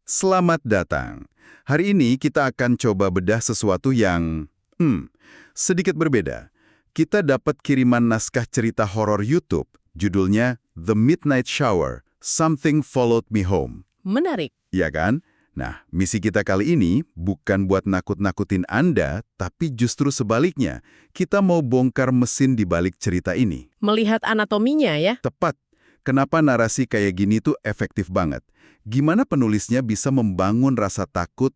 Selamat datang. Hari ini kita akan coba bedah sesuatu yang sedikit berbeda. Kita dapat kiriman naskah cerita horor YouTube, judulnya The Midnight Shower, Something Followed Me Home. Menarik. Iya kan? Nah, misi kita kali ini bukan buat nakut-nakutin Anda, tapi justru sebaliknya. Kita mau bongkar mesin di balik cerita ini. Melihat anatominya ya. Tepat. Kenapa narasi kayak gini tuh efektif banget? Gimana penulisnya bisa membangun rasa takut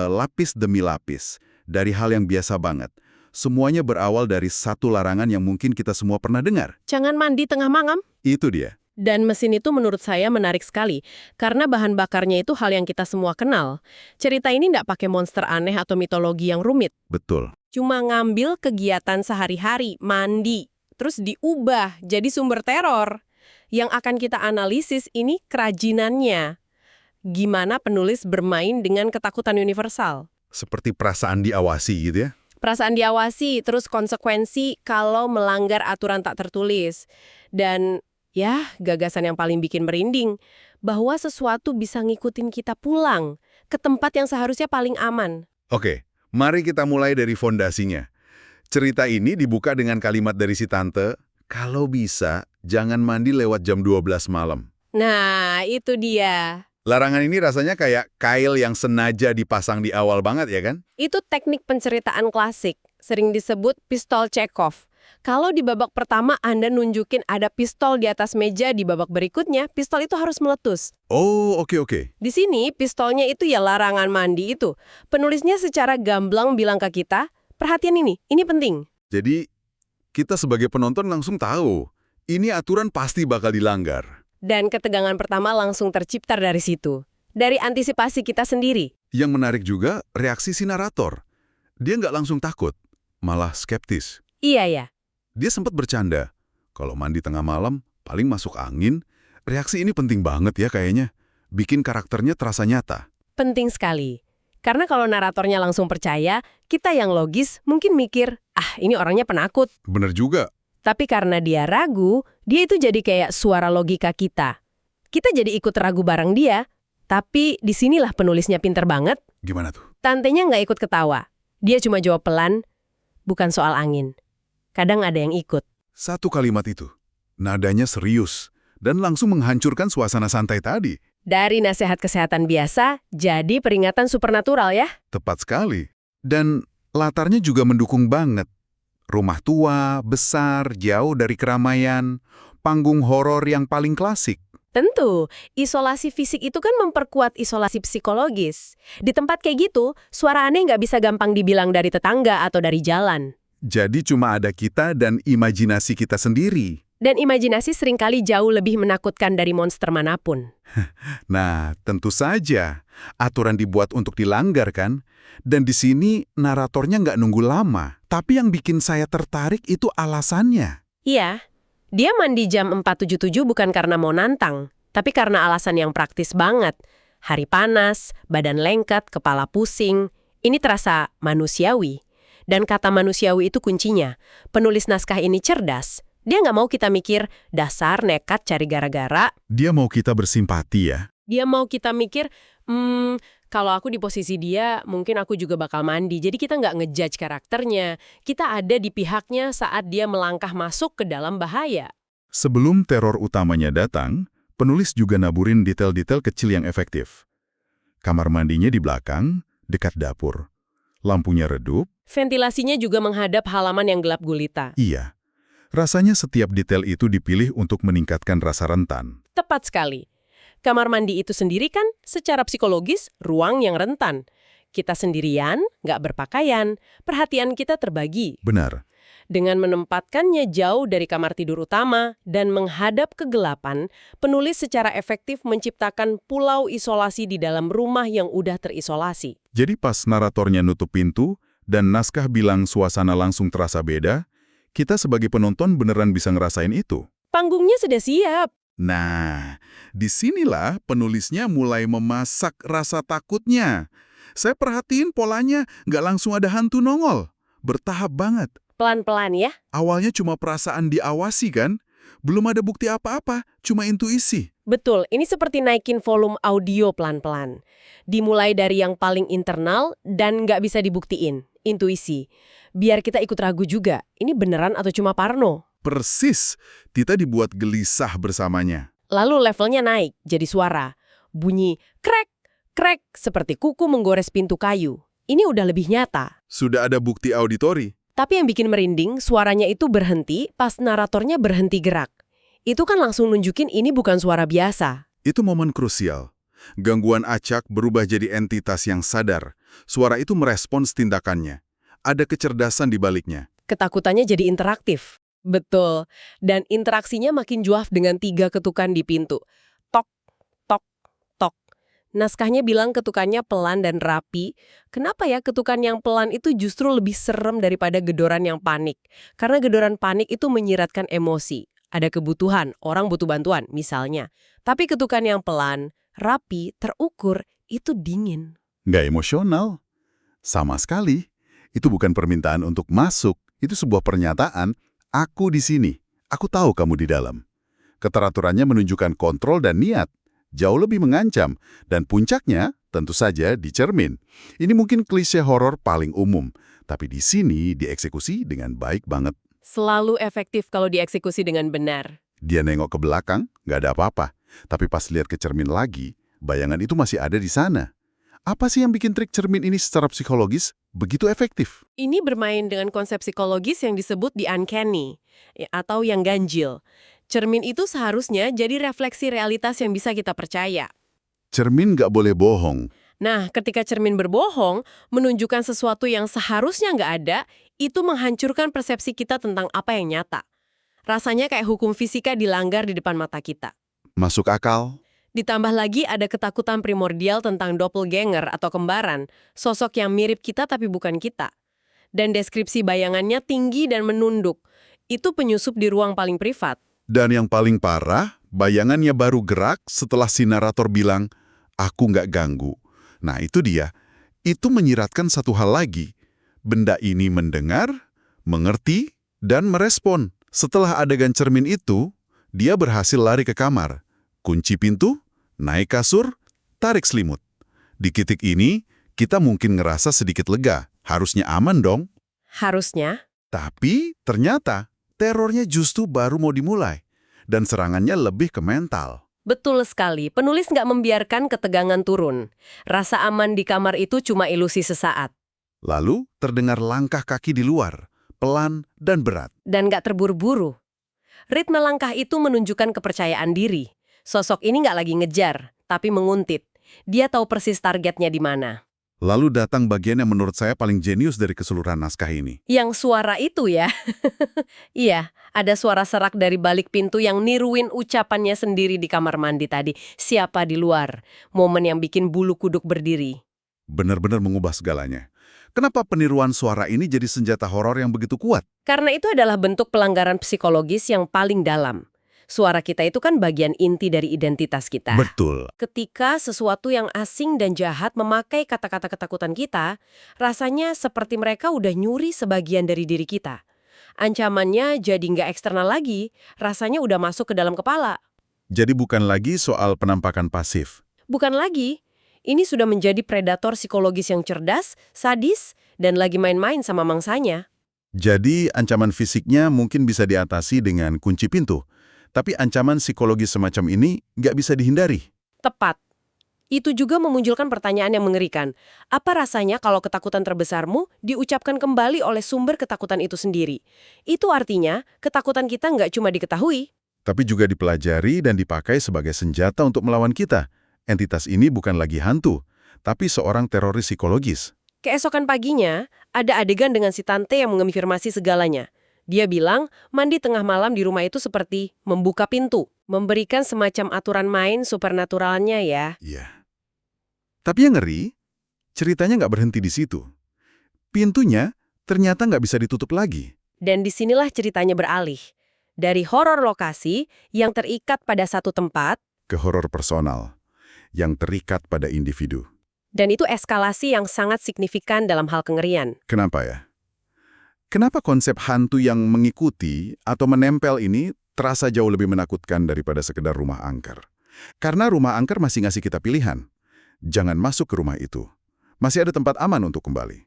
lapis demi lapis dari hal yang biasa banget? Semuanya berawal dari satu larangan yang mungkin kita semua pernah dengar. Jangan mandi tengah malam. Itu dia. Dan mesin itu menurut saya menarik sekali, karena bahan bakarnya itu hal yang kita semua kenal. Cerita ini nggak pakai monster aneh atau mitologi yang rumit. Betul. Cuma ngambil kegiatan sehari-hari, mandi, terus diubah jadi sumber teror. Yang akan kita analisis ini kerajinannya. Gimana penulis bermain dengan ketakutan universal. Seperti perasaan diawasi gitu ya? Perasaan diawasi, terus konsekuensi kalau melanggar aturan tak tertulis. Dan ya, gagasan yang paling bikin merinding, bahwa sesuatu bisa ngikutin kita pulang ke tempat yang seharusnya paling aman. Oke, mari kita mulai dari fondasinya. Cerita ini dibuka dengan kalimat dari si tante, kalau bisa, jangan mandi lewat jam 12 malam. Nah, itu dia. Larangan ini rasanya kayak kail yang sengaja dipasang di awal banget ya kan? Itu teknik penceritaan klasik, sering disebut pistol Chekhov. Kalau di babak pertama Anda nunjukin ada pistol di atas meja, di babak berikutnya, pistol itu harus meletus. Oh, oke. Di sini, pistolnya itu ya larangan mandi itu. Penulisnya secara gamblang bilang ke kita, perhatian ini penting. Jadi, kita sebagai penonton langsung tahu, ini aturan pasti bakal dilanggar. Dan ketegangan pertama langsung tercipta dari situ. Dari antisipasi kita sendiri. Yang menarik juga, reaksi si narator. Dia nggak langsung takut, malah skeptis. Iya ya. Dia sempat bercanda, kalau mandi tengah malam, paling masuk angin. Reaksi ini penting banget ya kayaknya. Bikin karakternya terasa nyata. Penting sekali. Karena kalau naratornya langsung percaya, kita yang logis mungkin mikir, ini orangnya penakut. Bener juga. Tapi karena dia ragu, dia itu jadi kayak suara logika kita. Kita jadi ikut ragu bareng dia. Tapi disinilah penulisnya pinter banget. Gimana tuh? Tantenya nggak ikut ketawa. Dia cuma jawab pelan, bukan soal angin. Kadang ada yang ikut. Satu kalimat itu, nadanya serius, dan langsung menghancurkan suasana santai tadi. Dari nasihat kesehatan biasa, jadi peringatan supernatural ya. Tepat sekali. Dan latarnya juga mendukung banget. Rumah tua, besar, jauh dari keramaian, panggung horor yang paling klasik. Tentu, isolasi fisik itu kan memperkuat isolasi psikologis. Di tempat kayak gitu, suara aneh nggak bisa gampang dibilang dari tetangga atau dari jalan. Jadi cuma ada kita dan imajinasi kita sendiri. Dan imajinasi seringkali jauh lebih menakutkan dari monster manapun. Nah, tentu saja, aturan dibuat untuk dilanggar kan? Dan di sini naratornya nggak nunggu lama. Tapi yang bikin saya tertarik itu alasannya. Iya, dia mandi jam 4.77 bukan karena mau nantang, tapi karena alasan yang praktis banget. Hari panas, badan lengket, kepala pusing. Ini terasa manusiawi. Dan kata manusiawi itu kuncinya. Penulis naskah ini cerdas. Dia nggak mau kita mikir, dasar nekat cari gara-gara. Dia mau kita bersimpati ya. Dia mau kita mikir, kalau aku di posisi dia, mungkin aku juga bakal mandi. Jadi kita nggak ngejudge karakternya. Kita ada di pihaknya saat dia melangkah masuk ke dalam bahaya. Sebelum teror utamanya datang, penulis juga naburin detail-detail kecil yang efektif. Kamar mandinya di belakang, dekat dapur. Lampunya redup. Ventilasinya juga menghadap halaman yang gelap gulita. Iya. Rasanya setiap detail itu dipilih untuk meningkatkan rasa rentan. Tepat sekali. Kamar mandi itu sendiri kan secara psikologis ruang yang rentan. Kita sendirian, nggak berpakaian, perhatian kita terbagi. Benar. Dengan menempatkannya jauh dari kamar tidur utama dan menghadap kegelapan, penulis secara efektif menciptakan pulau isolasi di dalam rumah yang udah terisolasi. Jadi pas naratornya nutup pintu dan naskah bilang suasana langsung terasa beda, kita sebagai penonton beneran bisa ngerasain itu. Panggungnya sudah siap. Nah, disinilah penulisnya mulai memasak rasa takutnya. Saya perhatiin polanya nggak langsung ada hantu nongol. Bertahap banget. Pelan-pelan ya. Awalnya cuma perasaan diawasi kan? Belum ada bukti apa-apa, cuma intuisi. Betul, ini seperti naikin volume audio pelan-pelan. Dimulai dari yang paling internal dan nggak bisa dibuktiin, intuisi. Biar kita ikut ragu juga, ini beneran atau cuma parno? Persis, Tita dibuat gelisah bersamanya. Lalu levelnya naik, jadi suara. Bunyi krek, krek, seperti kuku menggores pintu kayu. Ini udah lebih nyata. Sudah ada bukti auditori. Tapi yang bikin merinding, suaranya itu berhenti pas naratornya berhenti gerak. Itu kan langsung nunjukin ini bukan suara biasa. Itu momen krusial. Gangguan acak berubah jadi entitas yang sadar. Suara itu merespons tindakannya. Ada kecerdasan di baliknya. Ketakutannya jadi interaktif. Betul. Dan interaksinya makin juaf dengan 3 ketukan di pintu. Tok, tok, tok. Naskahnya bilang ketukannya pelan dan rapi. Kenapa ya ketukan yang pelan itu justru lebih serem daripada gedoran yang panik? Karena gedoran panik itu menyiratkan emosi. Ada kebutuhan, orang butuh bantuan, misalnya. Tapi ketukan yang pelan, rapi, terukur, itu dingin. Nggak emosional. Sama sekali. Itu bukan permintaan untuk masuk. Itu sebuah pernyataan, aku di sini. Aku tahu kamu di dalam. Keteraturannya menunjukkan kontrol dan niat. Jauh lebih mengancam, dan puncaknya tentu saja di cermin. Ini mungkin klise horor paling umum, tapi di sini dieksekusi dengan baik banget. Selalu efektif kalau dieksekusi dengan benar. Dia nengok ke belakang, nggak ada apa-apa. Tapi pas lihat ke cermin lagi, bayangan itu masih ada di sana. Apa sih yang bikin trik cermin ini secara psikologis begitu efektif? Ini bermain dengan konsep psikologis yang disebut the uncanny, atau yang ganjil. Cermin itu seharusnya jadi refleksi realitas yang bisa kita percaya. Cermin nggak boleh bohong. Nah, ketika cermin berbohong, menunjukkan sesuatu yang seharusnya nggak ada, itu menghancurkan persepsi kita tentang apa yang nyata. Rasanya kayak hukum fisika dilanggar di depan mata kita. Masuk akal? Ditambah lagi ada ketakutan primordial tentang doppelganger atau kembaran, sosok yang mirip kita tapi bukan kita. Dan deskripsi bayangannya tinggi dan menunduk. Itu penyusup di ruang paling privat. Dan yang paling parah, bayangannya baru gerak setelah si narator bilang, aku nggak ganggu. Nah itu dia. Itu menyiratkan satu hal lagi. Benda ini mendengar, mengerti, dan merespon. Setelah adegan cermin itu, dia berhasil lari ke kamar. Kunci pintu, naik kasur, tarik selimut. Di titik ini, kita mungkin ngerasa sedikit lega. Harusnya aman dong. Harusnya. Tapi ternyata terornya justru baru mau dimulai. Dan serangannya lebih ke mental. Betul sekali, penulis nggak membiarkan ketegangan turun. Rasa aman di kamar itu cuma ilusi sesaat. Lalu terdengar langkah kaki di luar, pelan dan berat. Dan nggak terburu-buru. Ritme langkah itu menunjukkan kepercayaan diri. Sosok ini nggak lagi ngejar, tapi menguntit. Dia tahu persis targetnya di mana. Lalu datang bagian yang menurut saya paling jenius dari keseluruhan naskah ini. Yang suara itu ya. Iya, ada suara serak dari balik pintu yang niruin ucapannya sendiri di kamar mandi tadi. Siapa di luar? Momen yang bikin bulu kuduk berdiri. Benar-benar mengubah segalanya. Kenapa peniruan suara ini jadi senjata horor yang begitu kuat? Karena itu adalah bentuk pelanggaran psikologis yang paling dalam. Suara kita itu kan bagian inti dari identitas kita. Betul. Ketika sesuatu yang asing dan jahat memakai kata-kata ketakutan kita, rasanya seperti mereka udah nyuri sebagian dari diri kita. Ancamannya jadi nggak eksternal lagi, rasanya udah masuk ke dalam kepala. Jadi bukan lagi soal penampakan pasif. Bukan lagi, ini sudah menjadi predator psikologis yang cerdas, sadis, dan lagi main-main sama mangsanya. Jadi ancaman fisiknya mungkin bisa diatasi dengan kunci pintu. Tapi ancaman psikologis semacam ini nggak bisa dihindari. Tepat. Itu juga memunculkan pertanyaan yang mengerikan. Apa rasanya kalau ketakutan terbesarmu diucapkan kembali oleh sumber ketakutan itu sendiri? Itu artinya ketakutan kita nggak cuma diketahui. Tapi juga dipelajari dan dipakai sebagai senjata untuk melawan kita. Entitas ini bukan lagi hantu, tapi seorang teroris psikologis. Keesokan paginya, ada adegan dengan si tante yang mengonfirmasi segalanya. Dia bilang, mandi tengah malam di rumah itu seperti membuka pintu, memberikan semacam aturan main supernaturalnya ya. Iya. Tapi yang ngeri, ceritanya nggak berhenti di situ. Pintunya ternyata nggak bisa ditutup lagi. Dan disinilah ceritanya beralih. Dari horor lokasi yang terikat pada satu tempat, Ke horor personal, yang terikat pada individu. dan itu eskalasi yang sangat signifikan dalam hal kengerian. Kenapa ya? Kenapa konsep hantu yang mengikuti atau menempel ini terasa jauh lebih menakutkan daripada sekedar rumah angker. Karena rumah angker masih ngasih kita pilihan. Jangan masuk ke rumah itu. Masih ada tempat aman untuk kembali.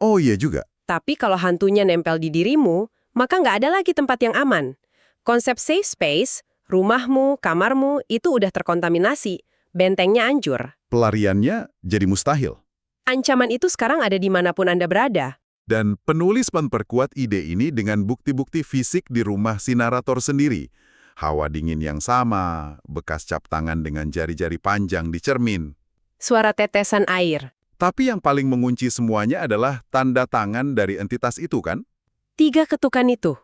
Oh iya juga. Tapi kalau hantunya nempel di dirimu, maka nggak ada lagi tempat yang aman. Konsep safe space, rumahmu, kamarmu, itu udah terkontaminasi. Bentengnya hancur. Pelariannya jadi mustahil. Ancaman itu sekarang ada dimanapun Anda berada. Dan penulis memperkuat ide ini dengan bukti-bukti fisik di rumah si narator sendiri. Hawa dingin yang sama, bekas cap tangan dengan jari-jari panjang di cermin. Suara tetesan air. Tapi yang paling mengunci semuanya adalah tanda tangan dari entitas itu kan? 3 ketukan itu.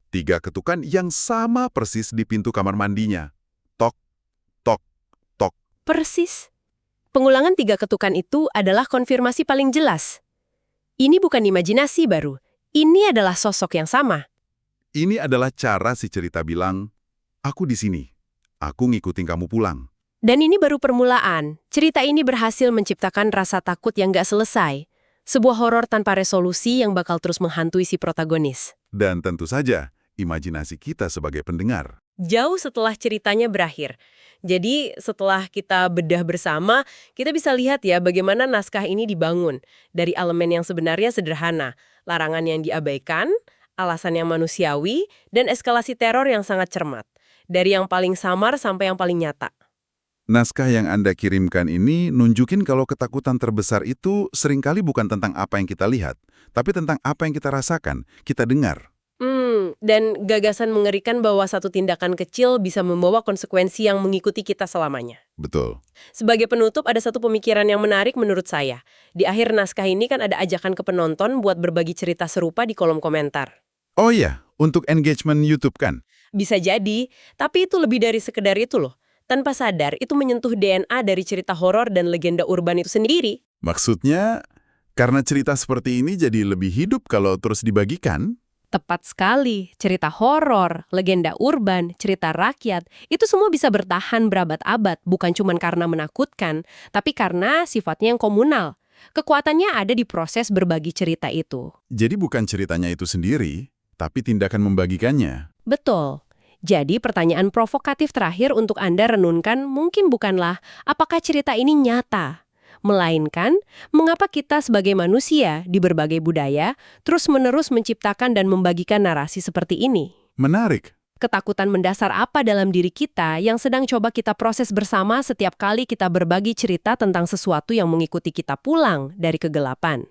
3 ketukan yang sama persis di pintu kamar mandinya. Tok, tok, tok. Persis. Pengulangan 3 ketukan itu adalah konfirmasi paling jelas. Ini bukan imajinasi baru. Ini adalah sosok yang sama. Ini adalah cara si cerita bilang, aku di sini. Aku ngikutin kamu pulang. Dan ini baru permulaan. Cerita ini berhasil menciptakan rasa takut yang gak selesai. Sebuah horor tanpa resolusi yang bakal terus menghantui si protagonis. Dan tentu saja, imajinasi kita sebagai pendengar. Jauh setelah ceritanya berakhir. Jadi setelah kita bedah bersama, kita bisa lihat ya bagaimana naskah ini dibangun. Dari elemen yang sebenarnya sederhana, larangan yang diabaikan, alasan yang manusiawi, dan eskalasi teror yang sangat cermat. Dari yang paling samar sampai yang paling nyata. Naskah yang Anda kirimkan ini nunjukin kalau ketakutan terbesar itu seringkali bukan tentang apa yang kita lihat, tapi tentang apa yang kita rasakan, kita dengar. Dan gagasan mengerikan bahwa satu tindakan kecil bisa membawa konsekuensi yang mengikuti kita selamanya. Betul. Sebagai penutup, ada satu pemikiran yang menarik menurut saya. Di akhir naskah ini kan ada ajakan ke penonton buat berbagi cerita serupa di kolom komentar. Oh iya, untuk engagement YouTube kan? Bisa jadi, tapi itu lebih dari sekedar itu loh. Tanpa sadar, itu menyentuh DNA dari cerita horor dan legenda urban itu sendiri. Maksudnya, karena cerita seperti ini jadi lebih hidup kalau terus dibagikan? Tepat sekali, cerita horor, legenda urban, cerita rakyat, itu semua bisa bertahan berabad-abad, bukan cuma karena menakutkan, tapi karena sifatnya yang komunal. Kekuatannya ada di proses berbagi cerita itu. Jadi bukan ceritanya itu sendiri, tapi tindakan membagikannya. Betul. Jadi pertanyaan provokatif terakhir untuk Anda renungkan mungkin bukanlah apakah cerita ini nyata, melainkan mengapa kita sebagai manusia di berbagai budaya terus-menerus menciptakan dan membagikan narasi seperti ini. Menarik. Ketakutan mendasar apa dalam diri kita yang sedang coba kita proses bersama setiap kali kita berbagi cerita tentang sesuatu yang mengikuti kita pulang dari kegelapan.